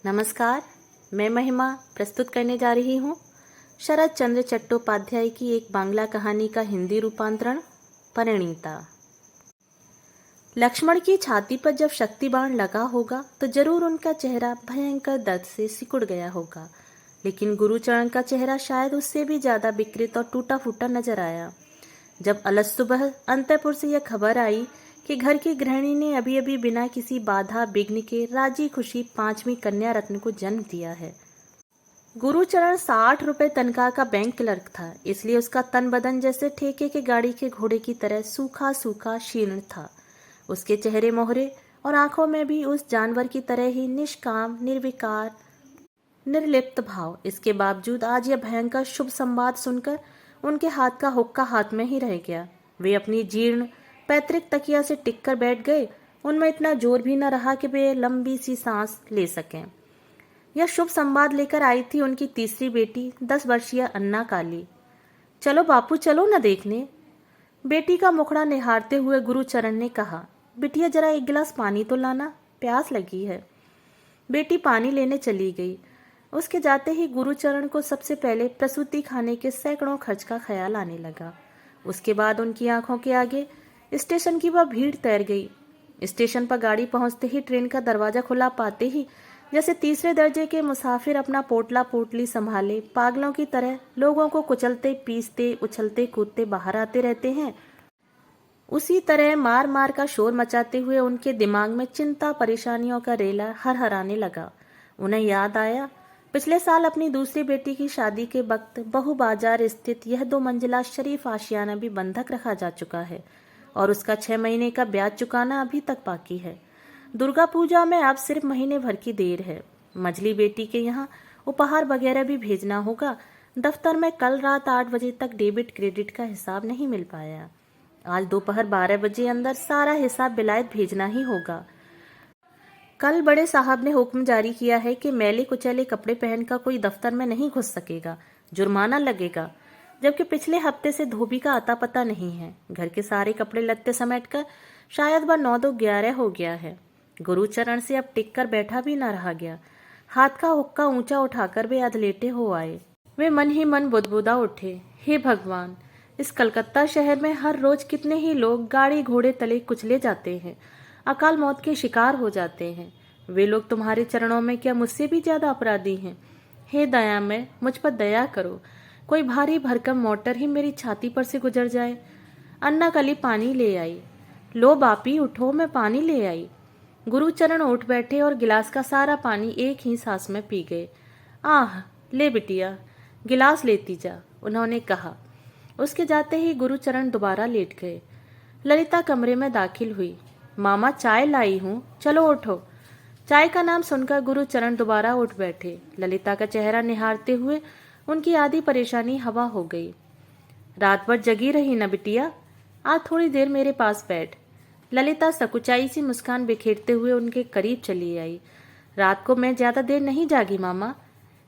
नमस्कार, मैं महिमा प्रस्तुत करने जा रही हूँ शरत चंद्र चट्टोपाध्याय की एक बांग्ला कहानी का हिंदी रूपांतरण परिणीता। लक्ष्मण की छाती पर जब शक्ति बाण लगा होगा तो जरूर उनका चेहरा भयंकर दर्द से सिकुड़ गया होगा, लेकिन गुरुचरण का चेहरा शायद उससे भी ज्यादा विकृत और टूटा फूटा नजर आया। जब अलस सुबह अंतःपुर से यह खबर आई कि घर की गृहिणी ने अभी अभी बिना किसी बाधा विघ्न के राजी खुशी 5वीं कन्या रत्न को जन्म दिया है। गुरुचरण 60 रुपए तनख्वाह का बैंक क्लर्क था, इसलिए उसका तन बदन जैसे ठेके के गाड़ी के घोड़े की तरह सूखा सूखा शीर्ण था। उसके चेहरे मोहरे और आंखों में भी उस जानवर की तरह ही निष्काम निर्विकार निर्लिप्त भाव। इसके बावजूद आज यह भयंकर शुभ संवाद सुनकर उनके हाथ का हुक्का हाथ में ही रह गया। वे अपनी जीर्ण पैतृक तकिया से टिककर बैठ गए। उनमें इतना जोर भी न रहा कि वे लंबी सी सांस ले सकें। यह शुभ संवाद लेकर आई थी उनकी तीसरी बेटी 10 वर्षीय अन्ना काली। चलो बापू, चलो न देखने। बेटी का मुखड़ा निहारते हुए गुरुचरण ने कहा, बिटिया जरा एक गिलास पानी तो लाना, प्यास लगी है। बेटी पानी लेने चली गई। उसके जाते ही गुरुचरण को सबसे पहले प्रसूति खाने के सैकड़ों खर्च का ख्याल आने लगा। उसके बाद उनकी आंखों के आगे स्टेशन की वह भीड़ तैर गई। स्टेशन पर गाड़ी पहुंचते ही ट्रेन का दरवाजा खुला पाते ही जैसे तीसरे दर्जे के मुसाफिर अपना पोटला पोटली संभाले पागलों की तरह लोगों को कुचलते पीसते उछलते कूदते बाहर आते रहते हैं, उसी तरह मार मार का शोर मचाते हुए उनके दिमाग में चिंता परेशानियों का रेला हरहराने लगा। उन्हें याद आया, पिछले साल अपनी दूसरी बेटी की शादी के वक्त बहु बाजार स्थित यह 2 मंजिला शरीफ आशियाना भी बंधक रखा जा चुका है और उसका 6 महीने का ब्याज चुकाना अभी तक बाकी है। दुर्गा पूजा में अब सिर्फ महीने भर की देर है। मझली बेटी के यहाँ उपहार वगैरह भी भेजना होगा। दफ्तर में कल रात 8 बजे तक डेबिट क्रेडिट का हिसाब नहीं मिल पाया। आज दोपहर 12 बजे अंदर सारा हिसाब बिलायत भेजना ही होगा। कल बड़े साहब ने हुक्म जारी किया है कि मैले कुचैले कपड़े पहनकर कोई दफ्तर में नहीं घुस सकेगा, जुर्माना लगेगा। जबकि पिछले हफ्ते से धोबी का आता पता नहीं है। घर के सारे कपड़े लत्ते समेटकर शायद वह 9-2-11 हो गया है। गुरुचरण से अब टिक कर बैठा भी न रहा गया। हाथ का हुक्का ऊंचा उठाकर वे अधलेटे हो आए। वे मन ही मन बुदबुदा उठे, हे भगवान, इस कलकत्ता शहर में हर रोज कितने ही लोग गाड़ी घोड़े तले कुचले जाते हैं, अकाल मौत के शिकार हो जाते हैं। वे लोग तुम्हारे चरणों में क्या मुझसे भी ज्यादा अपराधी हैं? हे दयामय, मुझ पर दया करो। कोई भारी भरकम मोटर ही मेरी छाती पर से गुजर जाए। अन्ना कली पानी ले आई। लो बापी उठो, मैं पानी ले आई। गुरुचरण उठ बैठे और गिलास का सारा पानी एक ही सांस में पी गए। आह, ले बिटिया, गिलास लेती जा, उन्होंने कहा। उसके जाते ही गुरुचरण दोबारा लेट गए। ललिता कमरे में दाखिल हुई। मामा, चाय लाई हूँ, चलो उठो। चाय का नाम सुनकर गुरुचरण दोबारा उठ बैठे। ललिता का चेहरा निहारते हुए उनकी आधी परेशानी हवा हो गई। रात भर जगी रही न बिटिया, आज थोड़ी देर मेरे पास बैठ। ललिता सकुचाई सी मुस्कान बिखेरते हुए उनके करीब चली आई। रात को मैं ज्यादा देर नहीं जागी मामा।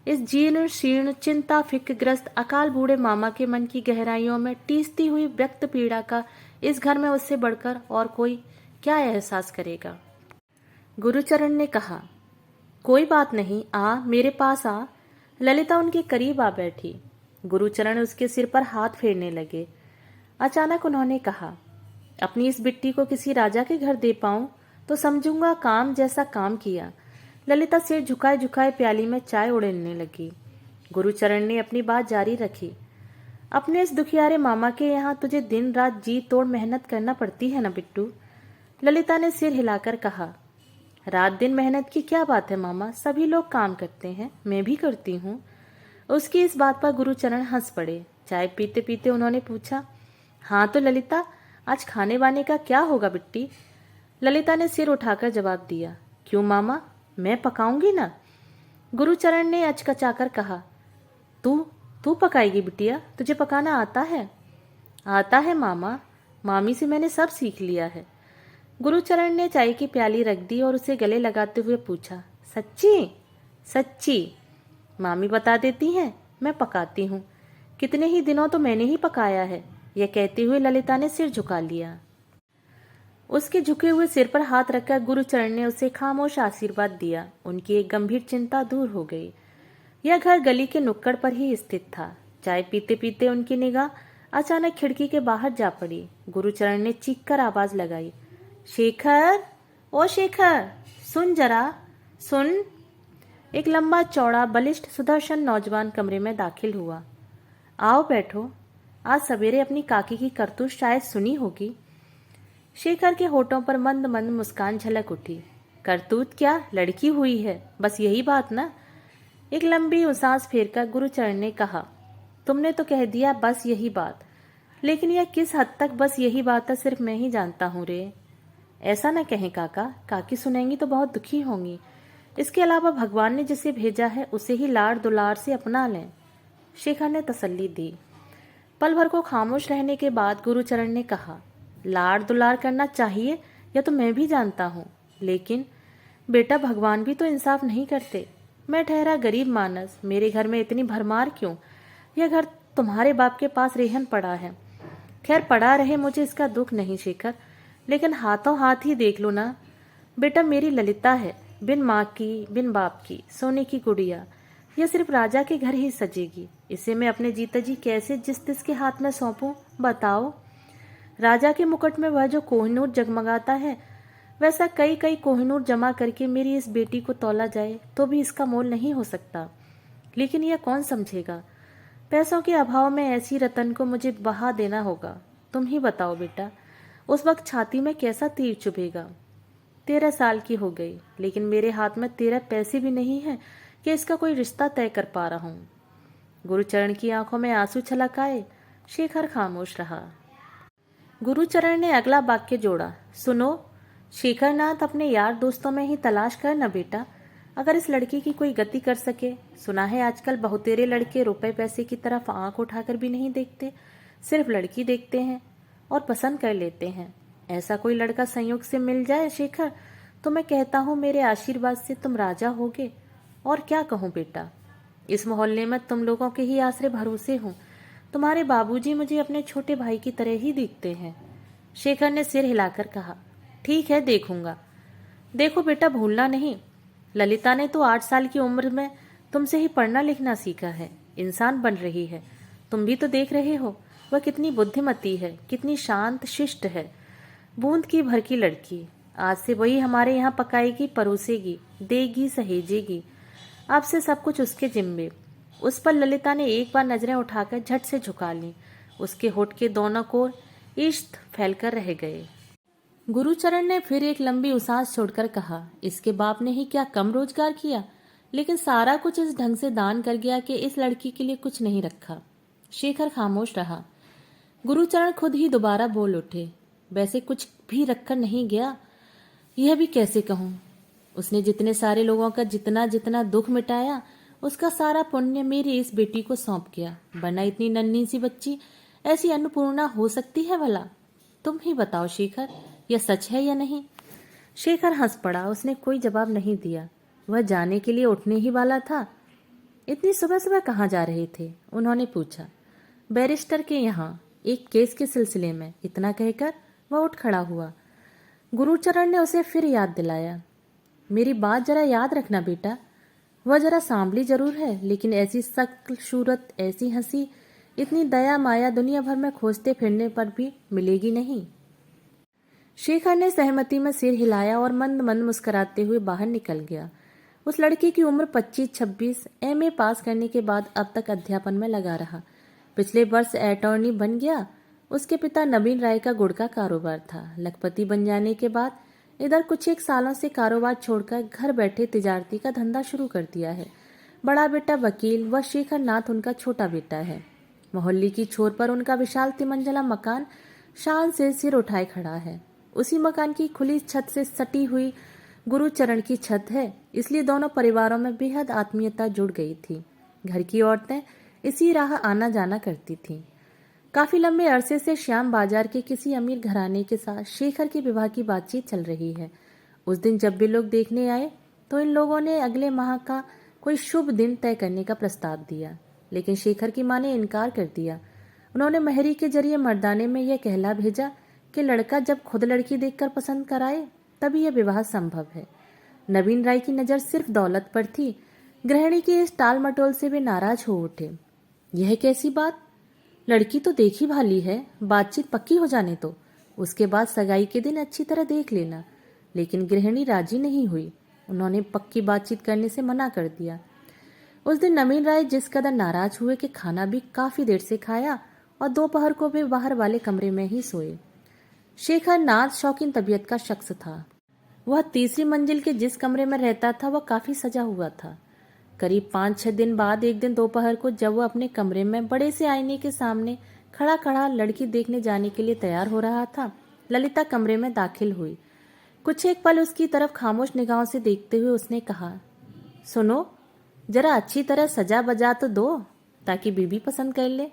इस जीर्ण शीर्ण चिंता फिक्रग्रस्त अकाल बूढ़े मामा के मन की गहराइयों में टीसती हुई व्यक्त पीड़ा का इस घर में उससे बढ़कर और कोई क्या एहसास करेगा। गुरुचरण ने कहा, कोई बात नहीं, आ मेरे पास आ। ललिता उनके करीब आ बैठी। गुरुचरण उसके सिर पर हाथ फेरने लगे। अचानक उन्होंने कहा, अपनी इस बिट्टी को किसी राजा के घर दे पाऊं तो समझूंगा काम जैसा काम किया। ललिता सिर झुकाए झुकाए प्याली में चाय उड़ेलने लगी। गुरुचरण ने अपनी बात जारी रखी, अपने इस दुखियारे मामा के यहाँ तुझे दिन रात जी तोड़ मेहनत करना पड़ती है ना बिट्टू। ललिता ने सिर हिलाकर कहा, रात दिन मेहनत की क्या बात है मामा, सभी लोग काम करते हैं, मैं भी करती हूँ। उसकी इस बात पर गुरुचरण हंस पड़े। चाय पीते पीते उन्होंने पूछा, हाँ तो ललिता, आज खाने वाने का क्या होगा बिट्टी? ललिता ने सिर उठाकर जवाब दिया, क्यों मामा, मैं पकाऊंगी ना। गुरुचरण ने अचकचाकर कहा, तू तू पकाएगी बिटिया, तुझे पकाना आता है? आता है मामा, मामी से मैंने सब सीख लिया है। गुरुचरण ने चाय की प्याली रख दी और उसे गले लगाते हुए पूछा, सच्ची? सच्ची। मामी बता देती हैं, मैं पकाती हूँ। कितने ही दिनों तो मैंने ही पकाया है। यह कहते हुए ललिता ने सिर झुका लिया। उसके झुके हुए सिर पर हाथ रखकर गुरुचरण ने उसे खामोश आशीर्वाद दिया। उनकी एक गंभीर चिंता दूर हो गई। यह घर गली के नुक्कड़ पर ही स्थित था। चाय पीते पीते उनकी निगाह अचानक खिड़की के बाहर जा पड़ी। गुरुचरण ने चीख कर आवाज लगाई, शेखर, ओ शेखर, सुन जरा, सुन। एक लंबा चौड़ा बलिष्ठ सुदर्शन नौजवान कमरे में दाखिल हुआ। आओ बैठो। आज सवेरे अपनी काकी की करतूत शायद सुनी होगी। शेखर के होठों पर मंद मंद मुस्कान झलक उठी। करतूत क्या, लड़की हुई है, बस यही बात ना। एक लंबी सांस फेरकर गुरुचरण ने कहा, तुमने तो कह दिया बस यही बात, लेकिन यह किस हद तक बस यही बात है सिर्फ मैं ही जानता हूँ रे। ऐसा न कहें काका, काकी सुनेंगी तो बहुत दुखी होंगी। इसके अलावा भगवान ने जिसे भेजा है उसे ही लाड़ दुलार से अपना लें। शेखर ने तसल्ली दी। पल भर को खामोश रहने के बाद गुरुचरण ने कहा, लाड़ दुलार करना चाहिए यह तो मैं भी जानता हूँ, लेकिन बेटा भगवान भी तो इंसाफ नहीं करते। मैं ठहरा गरीब मानस, मेरे घर में इतनी भरमार क्यों? यह घर तुम्हारे बाप के पास रेहन पड़ा है। खैर पड़ा रहे, मुझे इसका दुख नहीं शेखर, लेकिन हाथों हाथ ही देख लो ना। बेटा मेरी ललिता है, बिन माँ की बिन बाप की, सोने की गुड़िया। यह सिर्फ राजा के घर ही सजेगी। इसे मैं अपने जीता जी कैसे जिस तिस के हाथ में सौंपूं बताओ। राजा के मुकुट में वह जो कोहिनूर जगमगाता है, वैसा कई कई कोहिनूर जमा करके मेरी इस बेटी को तौला जाए तो भी इसका मोल नहीं हो सकता। लेकिन यह कौन समझेगा? पैसों के अभाव में ऐसी रतन को मुझे बहा देना होगा। तुम ही बताओ बेटा, उस वक्त छाती में कैसा तीर चुभेगा। 13 साल की हो गई, लेकिन मेरे हाथ में 13 पैसे भी नहीं है कि इसका कोई रिश्ता तय कर पा रहा हूँ। गुरुचरण की आंखों में आंसू छलक आए। शेखर खामोश रहा। गुरुचरण ने अगला वाक्य जोड़ा, सुनो शेखर नाथ, अपने यार दोस्तों में ही तलाश कर न बेटा, अगर इस लड़की की कोई गति कर सके। सुना है आजकल बहुतेरे लड़के रुपए पैसे की तरफ आंख उठाकर भी नहीं देखते, सिर्फ लड़की देखते हैं और पसंद कर लेते हैं। ऐसा कोई लड़का संयोग से मिल जाए शेखर, तो मैं कहता हूँ मेरे आशीर्वाद से तुम राजा होगे। और क्या कहूँ बेटा, इस मोहल्ले में तुम लोगों के ही आसरे भरोसे हूँ। तुम्हारे बाबूजी मुझे अपने छोटे भाई की तरह ही दिखते हैं। शेखर ने सिर हिलाकर कहा, ठीक है, देखूंगा। देखो बेटा, भूलना नहीं, ललिता ने तो 8 साल की उम्र में तुमसे ही पढ़ना लिखना सीखा है, इंसान बन रही है। तुम भी तो देख रहे हो वह कितनी बुद्धिमती है, कितनी शांत शिष्ट है। बूंद की भर की लड़की। आज से वही हमारे यहाँ पकाएगी, परोसेगी, देगी, सहेजेगी। अब से सब कुछ उसके जिम्मे। उस पर ललिता ने एक बार नजरें उठाकर झट से झुका ली। उसके होठ के दोनों कोर इश्क फैलकर रह गए। गुरुचरण ने फिर एक लंबी उसास छोड़कर कहा, इसके बाप ने ही क्या कम रोजगार किया, लेकिन सारा कुछ इस ढंग से दान कर गया कि इस लड़की के लिए कुछ नहीं रखा। शेखर खामोश रहा। गुरुचरण खुद ही दोबारा बोल उठे, वैसे कुछ भी रखकर नहीं गया, यह भी कैसे कहूँ। उसने जितने सारे लोगों का जितना जितना दुख मिटाया, उसका सारा पुण्य मेरी इस बेटी को सौंप गया। वरना इतनी नन्ही सी बच्ची ऐसी अन्नपूर्णा हो सकती है भला? तुम ही बताओ शेखर, यह सच है या नहीं? शेखर हंस पड़ा। उसने कोई जवाब नहीं दिया। वह जाने के लिए उठने ही वाला था। इतनी सुबह सुबह कहाँ जा रहे थे? उन्होंने पूछा। बैरिस्टर के यहाँ, एक केस के सिलसिले में। इतना कहकर वह उठ खड़ा हुआ। गुरुचरण ने उसे फिर याद दिलाया, मेरी बात जरा याद रखना बेटा। वह जरा सांवली जरूर है, लेकिन ऐसी शक्ल सूरत, ऐसी हंसी, इतनी दया माया दुनिया भर में खोजते फिरने पर भी मिलेगी नहीं। शेखर ने सहमति में सिर हिलाया और मंद मंद मुस्कुराते हुए बाहर निकल गया। उस लड़के की उम्र 25-26, एमए पास करने के बाद अब तक अध्यापन में लगा रहा। पिछले वर्ष अटॉर्नी बन गया। उसके पिता नवीन राय का गुड़ का कारोबार था। लखपति बन जाने के बाद इधर कुछ एक सालों से कारोबार छोड़कर घर बैठे तिजारती का धंधा शुरू कर दिया है। बड़ा बेटा वकील व शेखर नाथ उनका छोटा बेटा है। मोहल्ले की छोर पर उनका विशाल तिमंजिला मकान शान से सिर उठाए खड़ा है। उसी मकान की खुली छत से सटी हुई गुरुचरण की छत है, इसलिए दोनों परिवारों में बेहद आत्मीयता जुड़ गई थी। घर की औरतें इसी राह आना जाना करती थीं। काफी लंबे अरसे से श्याम बाजार के किसी अमीर घराने के साथ शेखर के विवाह की बातचीत चल रही है। उस दिन जब भी लोग देखने आए तो इन लोगों ने अगले माह का कोई शुभ दिन तय करने का प्रस्ताव दिया, लेकिन शेखर की मां ने इनकार कर दिया। उन्होंने मेहरी के जरिए मर्दाने में यह कहला भेजा कि लड़का जब खुद लड़की देखकर पसंद कराए तभी यह विवाह संभव है। नवीन राय की नज़र सिर्फ दौलत पर थी। गृहिणी की इस टाल मटोल से वे नाराज हो उठे। यह कैसी बात? लड़की तो देखी भाली है, बातचीत पक्की हो जाने दो, उसके बाद सगाई के दिन अच्छी तरह देख लेना। लेकिन गृहिणी राजी नहीं हुई। उन्होंने पक्की बातचीत करने से मना कर दिया। उस दिन नवीन राय जिस कदर नाराज हुए कि खाना भी काफी देर से खाया और दोपहर को वे बाहर वाले कमरे में ही सोए। शेखर नाज शौकीन तबीयत का शख्स था। वह तीसरी मंजिल के जिस कमरे में रहता था वह काफी सजा हुआ था। करीब 5-6 दिन बाद एक दिन दोपहर को जब वह अपने कमरे में बड़े से आईने के सामने खड़ा खड़ा लड़की देखने जाने के लिए तैयार हो रहा था, ललिता कमरे में दाखिल हुई। कुछ एक पल उसकी तरफ खामोश निगाहों से देखते हुए उसने कहा, सुनो, जरा अच्छी तरह सजा बजा तो दो ताकि बीबी पसंद कर ले।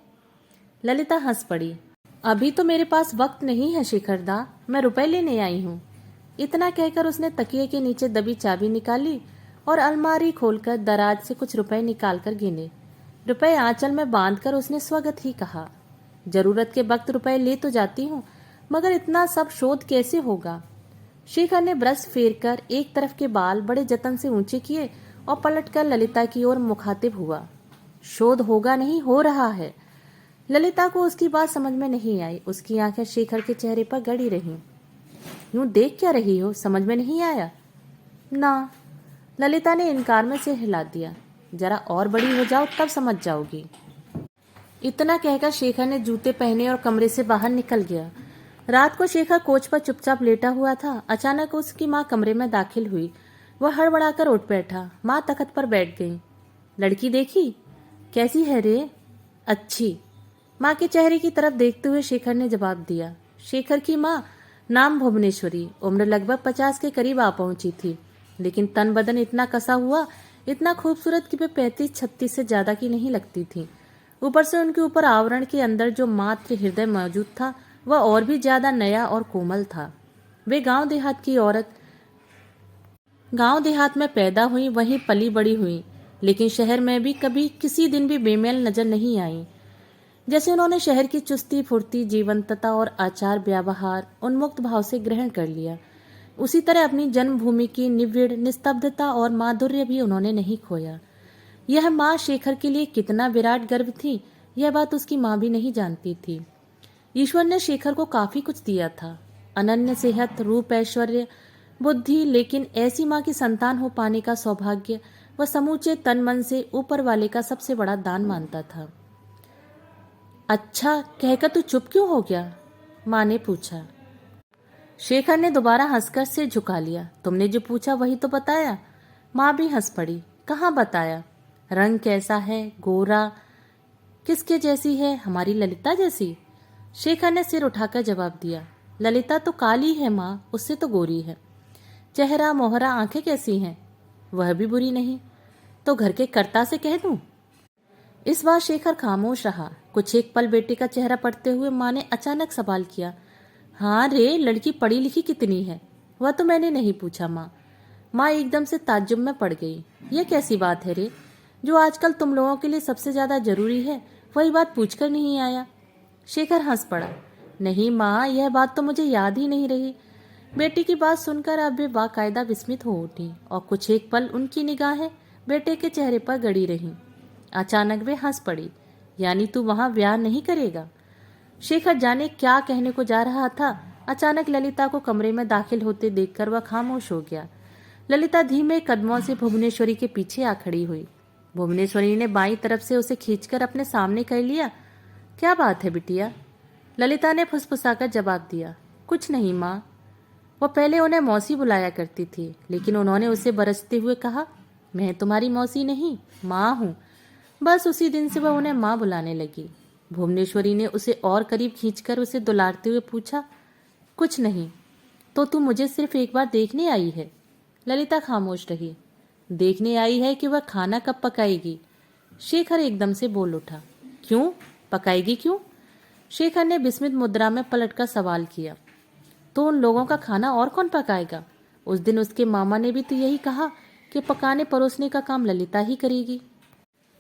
ललिता हंस पड़ी। अभी तो मेरे पास वक्त नहीं है शेखरदा, मैं रुपए लेने आई हूँ। इतना कहकर उसने तकिए के नीचे दबी चाबी निकाली और अलमारी खोलकर दराज से कुछ रुपए निकालकर गिने। रुपए आंचल में बांधकर उसने स्वगत ही कहा, जरूरत के वक्त रुपए ले तो जाती हूँ, मगर इतना सब शोध कैसे होगा? शेखर ने ब्रश फेरकर एक तरफ के बाल बड़े जतन से ऊंचे किए और पलटकर ललिता की ओर मुखातिब हुआ। शोध होगा नहीं, हो रहा है। ललिता को उसकी बात समझ में नहीं आई। उसकी आंखें शेखर के चेहरे पर गड़ी रहीं। यूं देख क्या रही हो, समझ में नहीं आया? ना, ललिता ने इनकार में सिर हिला दिया। जरा और बड़ी हो जाओ तब समझ जाओगी। इतना कहकर शेखर ने जूते पहने और कमरे से बाहर निकल गया। रात को शेखर कोच पर चुपचाप लेटा हुआ था। अचानक उसकी माँ कमरे में दाखिल हुई। वह हड़बड़ाकर उठ बैठा। माँ तख्त पर बैठ गई। लड़की देखी? कैसी है रे? अच्छी। माँ के चेहरे की तरफ देखते हुए शेखर ने जवाब दिया। शेखर की माँ, नाम भुवनेश्वरी, उम्र लगभग 50 के करीब आ पहुंची थी, लेकिन तन बदन इतना कसा हुआ, इतना खूबसूरत कि वे 35-36 से ज्यादा की नहीं लगती थी। ऊपर से उनके ऊपर आवरण के अंदर जो मात्र हृदय मौजूद था वह और भी ज्यादा नया और कोमल था। वे गांव देहात की औरत, गांव देहात में पैदा हुई, वहीं पली बड़ी हुई, लेकिन शहर में भी कभी किसी दिन भी बेमेल नजर नहीं आई। जैसे उन्होंने शहर की चुस्ती फुर्ती, जीवंतता और आचार व्यवहार उन्मुक्त भाव से ग्रहण कर लिया, उसी तरह अपनी जन्मभूमि की निविड़ निस्तब्धता और माधुर्य भी उन्होंने नहीं खोया। यह माँ शेखर के लिए कितना विराट गर्व थी, यह बात उसकी माँ भी नहीं जानती थी। ईश्वर ने शेखर को काफी कुछ दिया था, अनन्य सेहत, रूप, ऐश्वर्य, बुद्धि, लेकिन ऐसी माँ की संतान हो पाने का सौभाग्य वह समूचे तन मन से ऊपर वाले का सबसे बड़ा दान मानता था। अच्छा, कहकर तू चुप क्यों हो गया? माँ ने पूछा। शेखर ने दोबारा हंसकर सिर झुका लिया। तुमने जो पूछा वही तो बताया। माँ भी हंस पड़ी। कहाँ बताया? रंग कैसा है? गोरा? किसके जैसी है? हमारी ललिता जैसी। शेखर ने सिर उठाकर जवाब दिया। ललिता तो काली है माँ, उससे तो गोरी है। चेहरा, मोहरा, आंखें कैसी हैं? वह भी बुरी नहीं। तो घर के कर्ता से कह दूं? इस बार शेखर खामोश रहा। कुछ एक पल बेटे का चेहरा पढ़ते हुए माँ ने अचानक सवाल किया। हाँ रे, लड़की पढ़ी लिखी कितनी है? वह तो मैंने नहीं पूछा माँ। माँ एकदम से ताज्जुब में पड़ गई। यह कैसी बात है रे? जो आजकल तुम लोगों के लिए सबसे ज्यादा जरूरी है वही बात पूछकर नहीं आया। शेखर हंस पड़ा। नहीं माँ, यह बात तो मुझे याद ही नहीं रही। बेटी की बात सुनकर अब वे बाकायदा विस्मित हो उठी और कुछ एक पल उनकी निगाहें बेटे के चेहरे पर गड़ी रहीं। अचानक वे हंस पड़ी। यानी तू वहां ब्याह नहीं करेगा? शेखर जाने क्या कहने को जा रहा था। अचानक ललिता को कमरे में दाखिल होते देखकर वह खामोश हो गया। ललिता धीमे कदमों से भुवनेश्वरी के पीछे आ खड़ी हुई। भुवनेश्वरी ने बाईं तरफ से उसे खींचकर अपने सामने कर लिया। क्या बात है बिटिया? ललिता ने फुसफुसाकर जवाब दिया। कुछ नहीं माँ। वह पहले उन्हें मौसी बुलाया करती थी, लेकिन उन्होंने उसे बरसते हुए कहा, मैं तुम्हारी मौसी नहीं, माँ हूँ। बस उसी दिन से वह उन्हें माँ बुलाने लगी। भुवनेश्वरी ने उसे और करीब खींचकर उसे दुलारते हुए पूछा, कुछ नहीं। तो तू मुझे सिर्फ एक बार देखने आई है? ललिता खामोश रही। देखने आई है कि वह खाना कब पकाएगी? शेखर एकदम से बोल उठा। क्यों पकाएगी? क्यों? शेखर ने विस्मित मुद्रा में पलटकर सवाल किया। तो उन लोगों का खाना और कौन पकाएगा? उस दिन उसके मामा ने भी तो यही कहा कि पकाने परोसने का काम ललिता ही करेगी।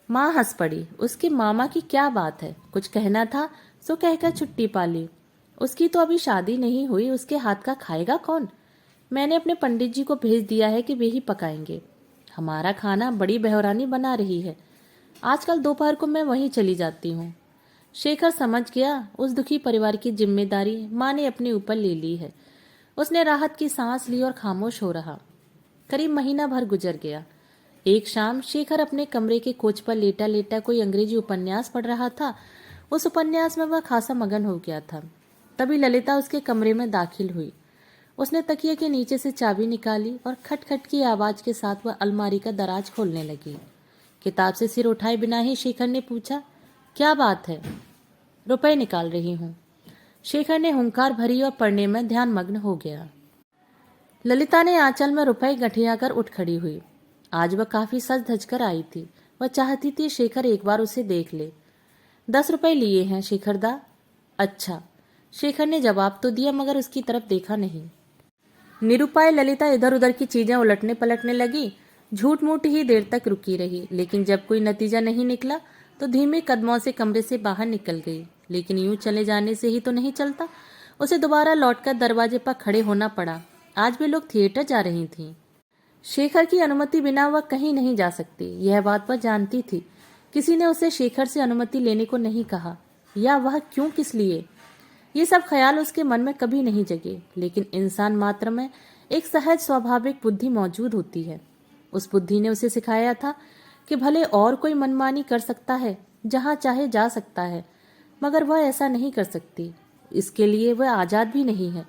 माँ हंस पड़ी। उसके मामा की क्या बात है? कुछ कहना था सो कहकर छुट्टी पा ली। उसकी तो अभी शादी नहीं हुई, उसके हाथ का खाएगा कौन? मैंने अपने पंडित जी को भेज दिया है कि वे ही पकाएंगे। हमारा खाना बड़ी बेहरानी बना रही है। आजकल दोपहर को मैं वहीं चली जाती हूँ। शेखर समझ गया उस दुखी परिवार की जिम्मेदारी माँ ने अपने ऊपर ले ली है। उसने राहत की सांस ली और खामोश हो रहा। करीब महीना भर गुजर गया। एक शाम शेखर अपने कमरे के कोच पर लेटा लेटा कोई अंग्रेजी उपन्यास पढ़ रहा था। उस उपन्यास में वह खासा मगन हो गया था। तभी ललिता उसके कमरे में दाखिल हुई। उसने तकिए के नीचे से चाबी निकाली और खटखट की आवाज के साथ वह अलमारी का दराज खोलने लगी। किताब से सिर उठाए बिना ही शेखर ने पूछा, क्या बात है? रुपए निकाल रही हूँ। शेखर ने हुंकार भरी और पढ़ने में ध्यान मग्न हो गया। ललिता ने आंचल में रुपए गठियाकर उठ खड़ी हुई। आज वह काफी सज धज कर आई थी। वह चाहती थी शेखर एक बार उसे देख ले। 10 रुपए लिए हैं शेखर दा। अच्छा। शेखर ने जवाब तो दिया मगर उसकी तरफ देखा नहीं। निरुपाय ललिता इधर उधर की चीजें उलटने पलटने लगी। झूठ मूठ ही देर तक रुकी रही, लेकिन जब कोई नतीजा नहीं निकला तो धीमे कदमों से कमरे से बाहर निकल गई। लेकिन यूं चले जाने से ही तो नहीं चलता। उसे दोबारा लौटकर दरवाजे पर खड़े होना पड़ा। आज वे लोग थिएटर जा रही थीं। शेखर की अनुमति बिना वह कहीं नहीं जा सकती, यह बात वह जानती थी। किसी ने उसे शेखर से अनुमति लेने को नहीं कहा, या वह क्यों, किस लिए? ये सब ख्याल उसके मन में कभी नहीं जगे। लेकिन इंसान मात्र में एक सहज स्वाभाविक बुद्धि मौजूद होती है। उस बुद्धि ने उसे सिखाया था कि भले और कोई मनमानी कर सकता है, जहां चाहे जा सकता है, मगर वह ऐसा नहीं कर सकती। इसके लिए वह आजाद भी नहीं है।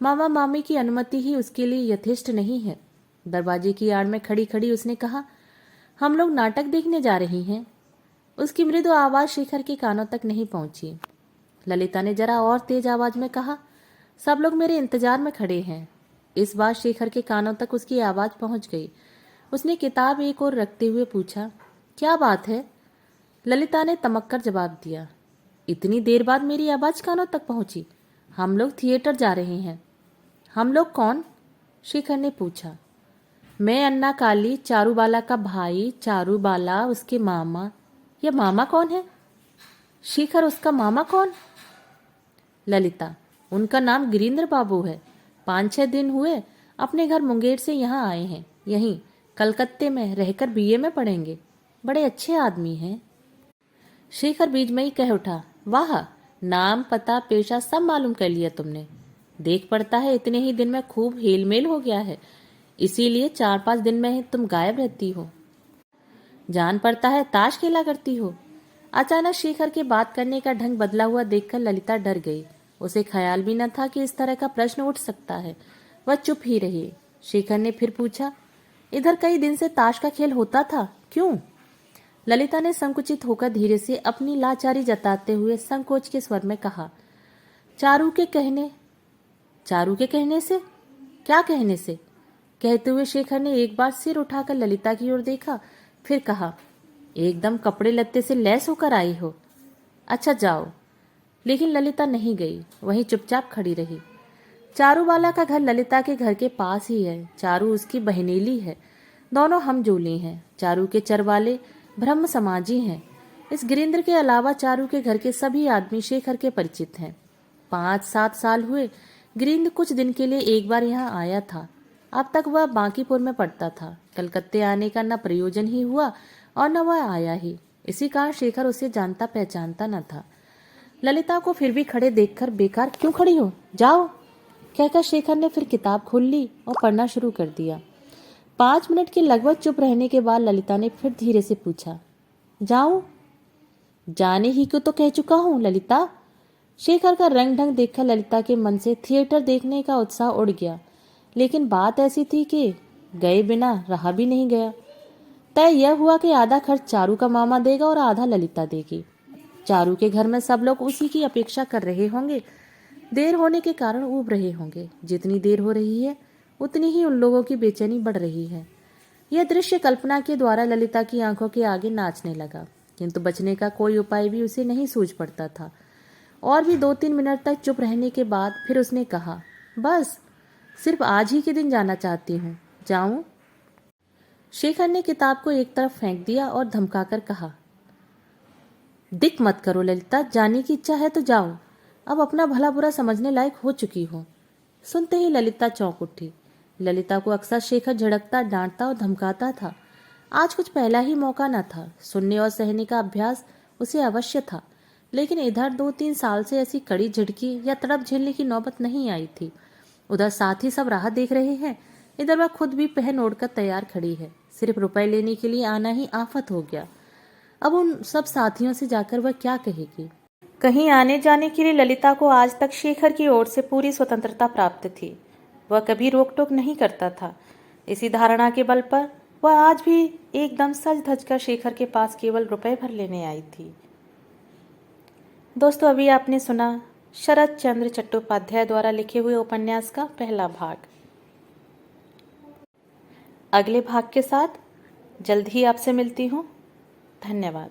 मामा मामी की अनुमति ही उसके लिए यथेष्ट नहीं है। दरवाजे की आड़ में खड़ी खड़ी उसने कहा, हम लोग नाटक देखने जा रही हैं। उसकी मृदु आवाज शेखर के कानों तक नहीं पहुंची। ललिता ने जरा और तेज आवाज में कहा, सब लोग मेरे इंतजार में खड़े हैं। इस बार शेखर के कानों तक उसकी आवाज पहुंच गई। उसने किताब एक ओर रखते हुए पूछा, क्या बात है? ललिता ने तमक्कर जवाब दिया, इतनी देर बाद मेरी आवाज कानों तक पहुंची। हम लोग थिएटर जा रहे हैं। हम लोग कौन? शेखर ने पूछा। मैं, अन्ना काली, चारूबाला का भाई, चारूबाला उसके मामा। यह मामा कौन है? शेखर, उसका मामा कौन? ललिता, उनका नाम गिरीन्द्र बाबू है। 5-6 दिन हुए अपने घर मुंगेर से यहाँ आए हैं। यहीं कलकत्ते में रहकर बीए में पढ़ेंगे। बड़े अच्छे आदमी हैं। शेखर बीच में ही कह उठा, वाह, नाम पता पेशा सब मालूम कर लिया तुमने। देख पड़ता है इतने ही दिन में खूब हेलमेल हो गया है, इसीलिए 4-5 दिन में ही तुम गायब रहती हो। जान पड़ता है ताश खेला करती हो। अचानक शेखर के बात करने का ढंग बदला हुआ देखकर ललिता डर गई। उसे ख्याल भी न था कि इस तरह का प्रश्न उठ सकता है। वह चुप ही रही। शेखर ने फिर पूछा, इधर कई दिन से ताश का खेल होता था, क्यों? ललिता ने संकुचित होकर धीरे से अपनी लाचारी जताते हुए संकोच के स्वर में कहा, चारू के कहने। चारू के कहने से? क्या कहने से? कहते हुए शेखर ने एक बार सिर उठाकर ललिता की ओर देखा, फिर कहा, एकदम कपड़े लत्ते से लैस होकर आई हो। अच्छा जाओ। लेकिन ललिता नहीं गई, वहीं चुपचाप खड़ी रही। चारूबाला का घर ललिता के घर के पास ही है। चारू उसकी बहनेली है। दोनों हमजोली हैं। चारू के चरवाले ब्रह्म समाजी हैं। इस गिरिंद्र के अलावा चारू के घर के सभी आदमी शेखर के परिचित हैं। 5-7 साल हुए गिरिंद्र कुछ दिन के लिए एक बार यहाँ आया था। अब तक वह बांकीपुर में पढ़ता था। कलकत्ते आने का न प्रयोजन ही हुआ और न वह आया ही। इसी कारण शेखर उसे जानता पहचानता न था। ललिता को फिर भी खड़े देखकर, बेकार क्यों खड़ी हो, जाओ, कहकर शेखर ने फिर किताब खोल ली और पढ़ना शुरू कर दिया। 5 मिनट के लगभग चुप रहने के बाद ललिता ने फिर धीरे से पूछा, जाऊं? जाने ही को तो कह चुका हूं ललिता। शेखर का रंग ढंग देखकर ललिता के मन से थिएटर देखने का उत्साह उड़ गया। लेकिन बात ऐसी थी कि गए बिना रहा भी नहीं गया। तय यह हुआ कि आधा खर्च चारू का मामा देगा और आधा ललिता देगी। चारू के घर में सब लोग उसी की अपेक्षा कर रहे होंगे। देर होने के कारण ऊब रहे होंगे। जितनी देर हो रही है उतनी ही उन लोगों की बेचैनी बढ़ रही है। यह दृश्य कल्पना के द्वारा ललिता की आंखों के आगे नाचने लगा, किंतु बचने का कोई उपाय भी उसे नहीं सूझ पड़ता था। और भी 2-3 मिनट तक चुप रहने के बाद फिर उसने कहा, बस सिर्फ आज ही के दिन जाना चाहती हूँ, जाऊं? शेखर ने किताब को एक तरफ फेंक दिया और धमकाकर कहा, दिक मत करो ललिता, जाने की इच्छा है तो जाओ। अब अपना भला बुरा समझने लायक हो चुकी हो। सुनते ही ललिता चौंक उठी। ललिता को अक्सर शेखर झड़कता, डांटता और धमकाता था। आज कुछ पहला ही मौका न था। सुनने और सहने का अभ्यास उसे अवश्य था, लेकिन इधर 2-3 साल से ऐसी कड़ी झिड़की या तड़प झेलने की नौबत नहीं आई थी। उधर साथी सब राह देख रहे हैं, इधर वह खुद भी पहन ओढ़कर तैयार खड़ी है। सिर्फ रुपए लेने के लिए आना ही आफत हो गया। अब उन सब साथियों से जाकर वह क्या कहेगी। कहीं आने जाने के लिए ललिता को आज तक शेखर की ओर से पूरी स्वतंत्रता प्राप्त थी। वह कभी रोक टोक नहीं करता था। इसी धारणा के बल पर वह आज भी एकदम सज धज कर शेखर के पास केवल रुपए भर लेने आई थी। दोस्तों, अभी आपने सुना शरत चंद्र चट्टोपाध्याय द्वारा लिखे हुए उपन्यास का पहला भाग। अगले भाग के साथ जल्द ही आपसे मिलती हूँ। धन्यवाद।